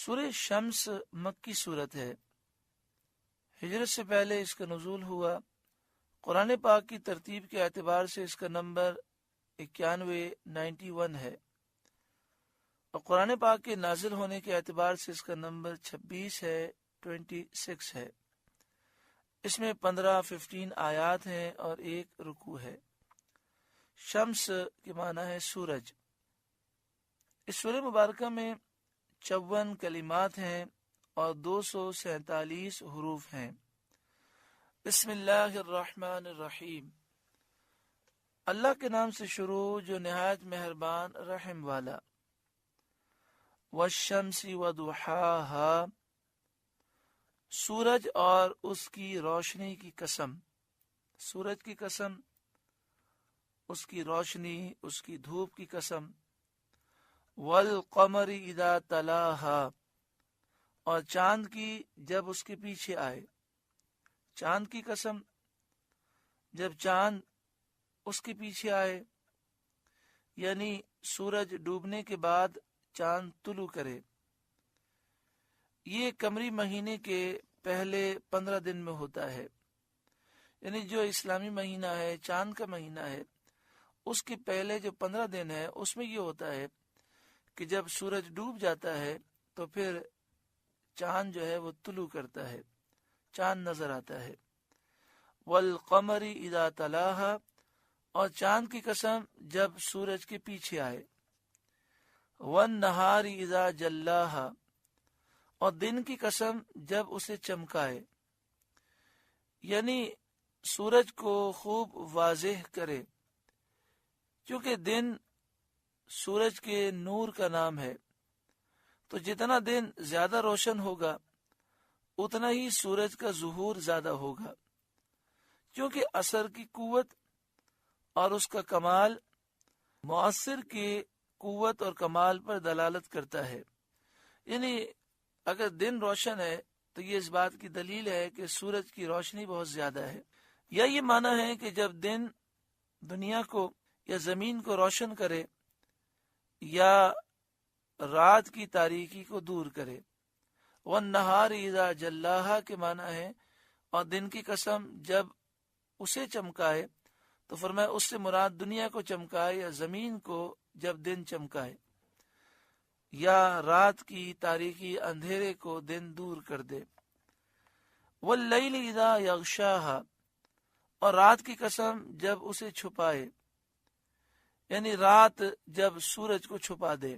سورہ شمس مکی صورت ہے۔ ہجرت سے پہلے اس کا نزول ہوا۔ قرآن پاک کی ترتیب کے اعتبار سے اس کا نمبر 91 ہے، اور قرآن پاک کے نازل ہونے کے اعتبار سے اس کا نمبر 26 ہے۔ اس میں 15 آیات ہیں اور ایک رکوع ہے۔ شمس کے معنی ہے سورج۔ اس سورہ مبارکہ میں 54 کلمات ہیں اور 247 حروف ہیں۔ بسم اللہ الرحمن الرحیم۔ اللہ کے نام سے شروع جو نہایت مہربان رحم والا۔ والشمس وضحاہا، سورج اور اس کی روشنی کی قسم۔ سورج کی قسم، اس کی روشنی، اس کی دھوپ کی قسم۔ والقمر اذا تلاہا، اور چاند کی جب اس کے پیچھے آئے۔ چاند کی قسم، جب چاند اس کے پیچھے آئے، یعنی سورج ڈوبنے کے بعد چاند طلوع کرے۔ یہ قمری مہینے کے پہلے 15 دن میں ہوتا ہے، یعنی جو اسلامی مہینہ ہے، چاند کا مہینہ ہے، اس کے پہلے جو 15 دن ہے اس میں یہ ہوتا ہے کہ جب سورج ڈوب جاتا ہے تو پھر چاند جو ہے وہ طلوع کرتا ہے، چاند نظر آتا ہے۔ والقمر اذا تلاہا، اور چاند کی قسم جب سورج کے پیچھے آئے۔ والنہار اذا جلاہا، اور دن کی قسم جب اسے چمکائے، یعنی سورج کو خوب واضح کرے، کیونکہ دن سورج کے نور کا نام ہے، تو جتنا دن زیادہ روشن ہوگا اتنا ہی سورج کا ظہور زیادہ ہوگا، کیونکہ اثر کی قوت اور اس کا کمال مؤثر کی قوت اور کمال پر دلالت کرتا ہے۔ یعنی اگر دن روشن ہے تو یہ اس بات کی دلیل ہے کہ سورج کی روشنی بہت زیادہ ہے، یا یہ معنی ہے کہ جب دن دنیا کو یا زمین کو روشن کرے یا رات کی تاریکی کو دور کرے۔ والنہار اذا جلاہا کے معنی ہے اور دن کی قسم جب اسے چمکائے، تو فرمایا اس سے مراد دنیا کو چمکائے یا زمین کو جب دن چمکائے، یا رات کی تاریکی اندھیرے کو دن دور کر دے۔ واللیل اذا یغشاہا، اور رات کی قسم جب اسے چھپائے، یعنی رات جب سورج کو چھپا دے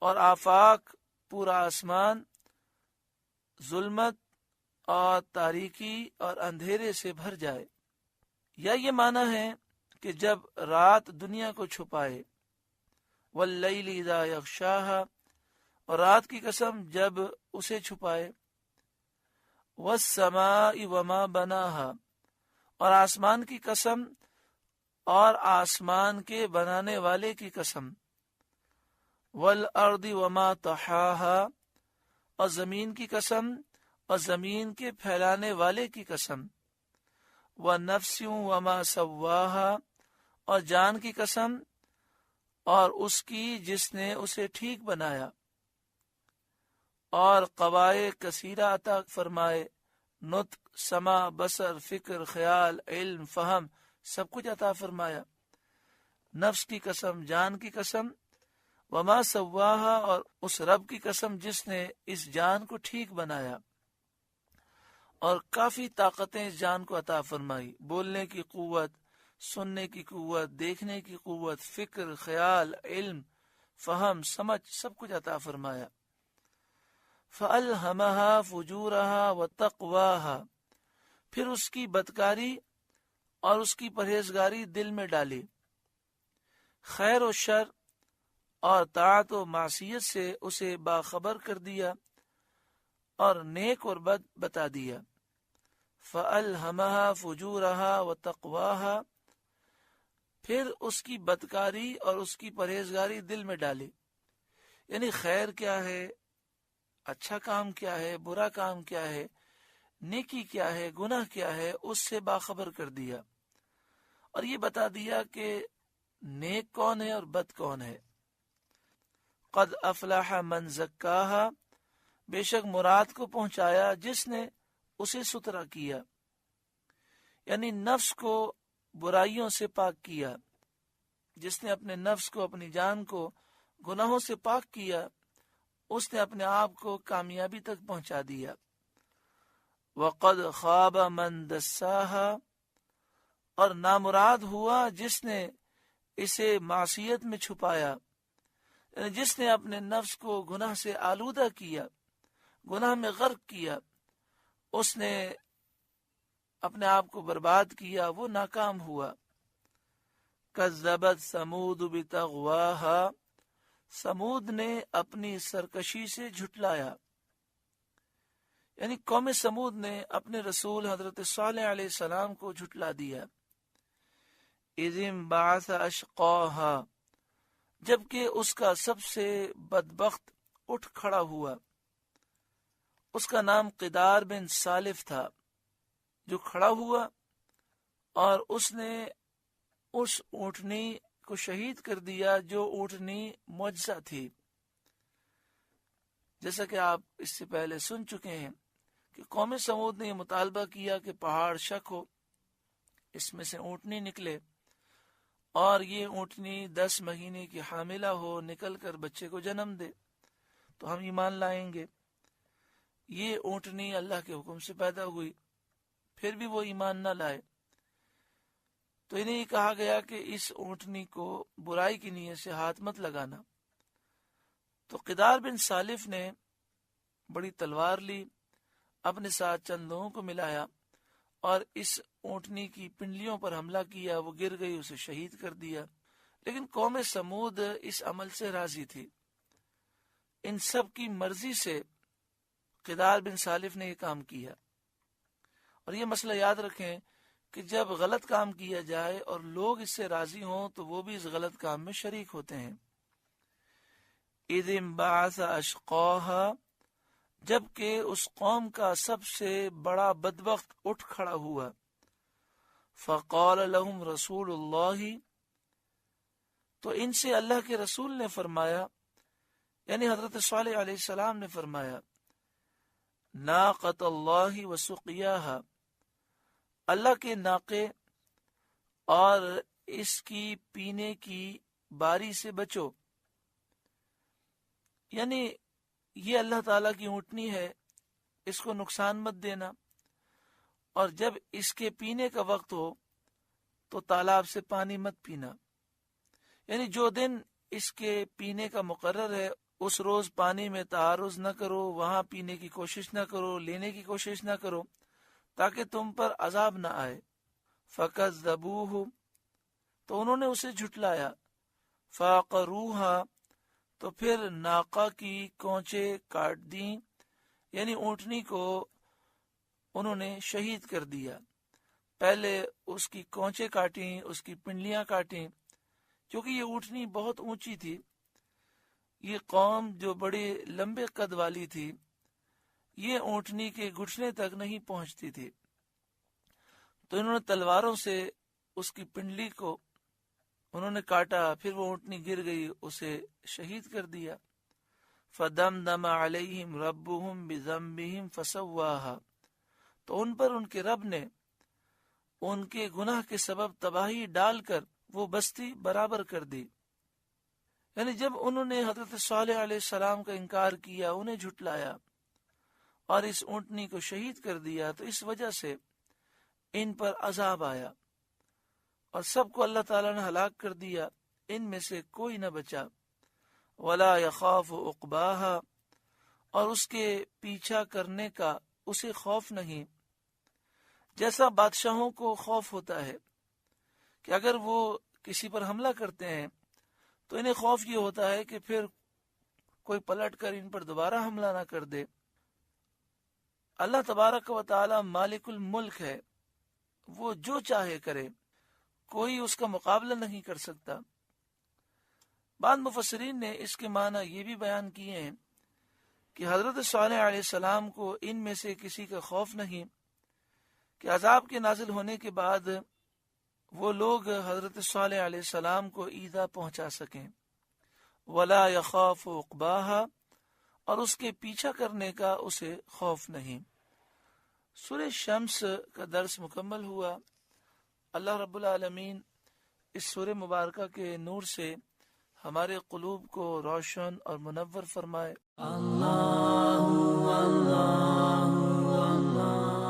اور آفاق پورا آسمان ظلمت اور تاریکی اور اندھیرے سے بھر جائے، یا یہ معنی ہے کہ جب رات دنیا کو چھپائے۔ واللیل اذا یغشاہا، اور رات کی قسم جب اسے چھپائے۔ والسماء وما بناہا، اور آسمان کی قسم اور آسمان کے بنانے والے کی قسم۔ والارض وما طحاہا، اور زمین کی قسم اور زمین کے پھیلانے والے کی قسم۔ ونفس وما سواہا، اور جان کی قسم اور اس کی جس نے اسے ٹھیک بنایا اور قوائے کثیرہ عطا فرمائے، نطق، سمع، بصر، فکر، خیال، علم، فہم، سب کچھ عطا فرمایا۔ نفس کی قسم، جان کی قسم، وما سواہا، اور اس رب کی قسم جس نے اس جان کو ٹھیک بنایا اور کافی طاقتیں اس جان کو عطا فرمائی، بولنے کی قوت، سننے کی قوت، دیکھنے کی قوت، فکر، خیال، علم، فہم، سمجھ، سب کچھ عطا فرمایا۔ فَأَلْهَمَهَا فُجُورَهَا وَتَقْوَاهَا، پھر اس کی بدکاری اور اس کی پرہیزگاری دل میں ڈالی، خیر و شر اور طاعت و معصیت سے اسے باخبر کر دیا اور نیک اور بد بتا دیا۔ فَأَلْهَمَهَا فُجُورَهَا وَتَقْوَاهَا، پھر اس کی بدکاری اور اس کی پرہیزگاری دل میں ڈالی، یعنی خیر کیا ہے، اچھا کام کیا ہے، برا کام کیا ہے، نیکی کیا ہے، گناہ کیا ہے، اس سے باخبر کر دیا اور یہ بتا دیا کہ نیک کون ہے اور بد کون ہے۔ قد افلح من زکاہا، بے شک مراد کو پہنچایا جس نے اسے ستھرا کیا، یعنی نفس کو برائیوں سے پاک کیا، جس نے اپنے نفس کو، اپنی جان کو گناہوں سے پاک کیا، اس نے اپنے آپ کو کامیابی تک پہنچا دیا۔ وقد خواب من دساہا، اور نامراد ہوا جس نے اسے معصیت میں چھپایا، یعنی جس نے اپنے نفس کو گناہ سے آلودہ کیا، گناہ میں غرق کیا، اس نے اپنے آپ کو برباد کیا، وہ ناکام ہوا۔ کذبت ثمود بتغواہا، سمود نے اپنی سرکشی سے جھٹلایا، یعنی قوم سمود نے اپنے رسول حضرت صالح علیہ السلام کو جھٹلا دیا۔ اذ انبعث اشقاہا، جبکہ اس کا سب سے بدبخت اٹھ کھڑا ہوا، اس کا نام قدار بن سالف تھا، جو کھڑا ہوا اور اس نے اس اونٹنی کو شہید کر دیا جو اونٹنی معجزہ تھی۔ جیسا کہ آپ اس سے پہلے سن چکے ہیں کہ قوم سمود نے یہ مطالبہ کیا کہ پہاڑ شک ہو، اس میں سے اونٹنی نکلے، اور یہ اونٹنی 10 مہینے کی حاملہ ہو، نکل کر بچے کو جنم دے تو ہم ایمان لائیں گے۔ یہ اونٹنی اللہ کے حکم سے پیدا ہوئی، پھر بھی وہ ایمان نہ لائے، تو انہیں یہ کہا گیا کہ اس اونٹنی کو برائی کی نیت سے ہاتھ مت لگانا۔ تو قدار بن سالف نے بڑی تلوار لی، اپنے ساتھ چند لوگوں کو ملایا اور اس اونٹنی کی پنڈلیوں پر حملہ کیا، وہ گر گئی، اسے شہید کر دیا۔ لیکن قوم سمود اس عمل سے راضی تھی، ان سب کی مرضی سے قدار بن سالف نے یہ کام کیا۔ اور یہ مسئلہ یاد رکھیں کہ جب غلط کام کیا جائے اور لوگ اس سے راضی ہوں تو وہ بھی اس غلط کام میں شریک ہوتے ہیں۔ اذ انبعث اشقاہا، جبکہ اس قوم کا سب سے بڑا بدبخت اٹھ کھڑا ہوا۔ فقال لهم رسول اللہ، تو ان سے اللہ کے رسول نے فرمایا، یعنی حضرت صالح علیہ السلام نے فرمایا، ناقۃ اللہ وسقیاہا، اللہ کے ناقے اور اس کی پینے کی باری سے بچو، یعنی یہ اللہ تعالیٰ کی اونٹنی ہے، اس کو نقصان مت دینا، اور جب اس کے پینے کا وقت ہو تو تالاب سے پانی مت پینا، یعنی جو دن اس کے پینے کا مقرر ہے اس روز پانی میں تعارض نہ کرو، وہاں پینے کی کوشش نہ کرو، لینے کی کوشش نہ کرو، تاکہ تم پر عذاب نہ آئے۔ فَكَذَّبُوهُ، تو انہوں نے اسے جھٹلایا۔ فَعَقَرُوهَا، تو پھر ناقہ کی کونچیں کاٹ دیں، یعنی اونٹنی کو انہوں نے شہید کر دیا۔ پہلے اس کی کونچیں کاٹیں، اس کی پنڈلیاں کاٹیں، کیونکہ یہ اونٹنی بہت اونچی تھی، یہ قوم جو بڑے لمبے قد والی تھی، یہ اونٹنی کے گھٹنے تک نہیں پہنچتی تھی، تو انہوں نے تلواروں سے اس کی پنڈلی کو انہوں نے کاٹا، پھر وہ اونٹنی گر گئی، اسے شہید کر دیا۔ فَدَمْدَمَ عَلَيْهِمْ رَبُّهُمْ بِذَنبِهِمْ فَسَوَّاهَا، تو ان پر ان کے رب نے ان کے گناہ کے سبب تباہی ڈال کر وہ بستی برابر کر دی۔ یعنی جب انہوں نے حضرت صالح علیہ السلام کا انکار کیا، انہیں جھٹلایا اور اس اونٹنی کو شہید کر دیا، تو اس وجہ سے ان پر عذاب آیا اور سب کو اللہ تعالیٰ نے ہلاک کر دیا، ان میں سے کوئی نہ بچا۔ وَلَا يَخَافُ عُقْبَاهَا، اور اس کے پیچھا کرنے کا اسے خوف نہیں، جیسا بادشاہوں کو خوف ہوتا ہے کہ اگر وہ کسی پر حملہ کرتے ہیں تو انہیں خوف یہ ہوتا ہے کہ پھر کوئی پلٹ کر ان پر دوبارہ حملہ نہ کر دے۔ اللہ تبارک و تعالی مالک الملک ہے، وہ جو چاہے کرے، کوئی اس کا مقابلہ نہیں کر سکتا۔ بعض مفسرین نے اس کے معنی یہ بھی بیان کیے ہیں کہ حضرت صالح علیہ السلام کو ان میں سے کسی کا خوف نہیں کہ عذاب کے نازل ہونے کے بعد وہ لوگ حضرت صالح علیہ السلام کو ایذا پہنچا سکیں۔ ولا یخاف عقباہا، اور اس کے پیچھا کرنے کا اسے خوف نہیں۔ سورہ شمس کا درس مکمل ہوا۔ اللہ رب العالمین اس سورہ مبارکہ کے نور سے ہمارے قلوب کو روشن اور منور فرمائے۔ اللہ اللہ اللہ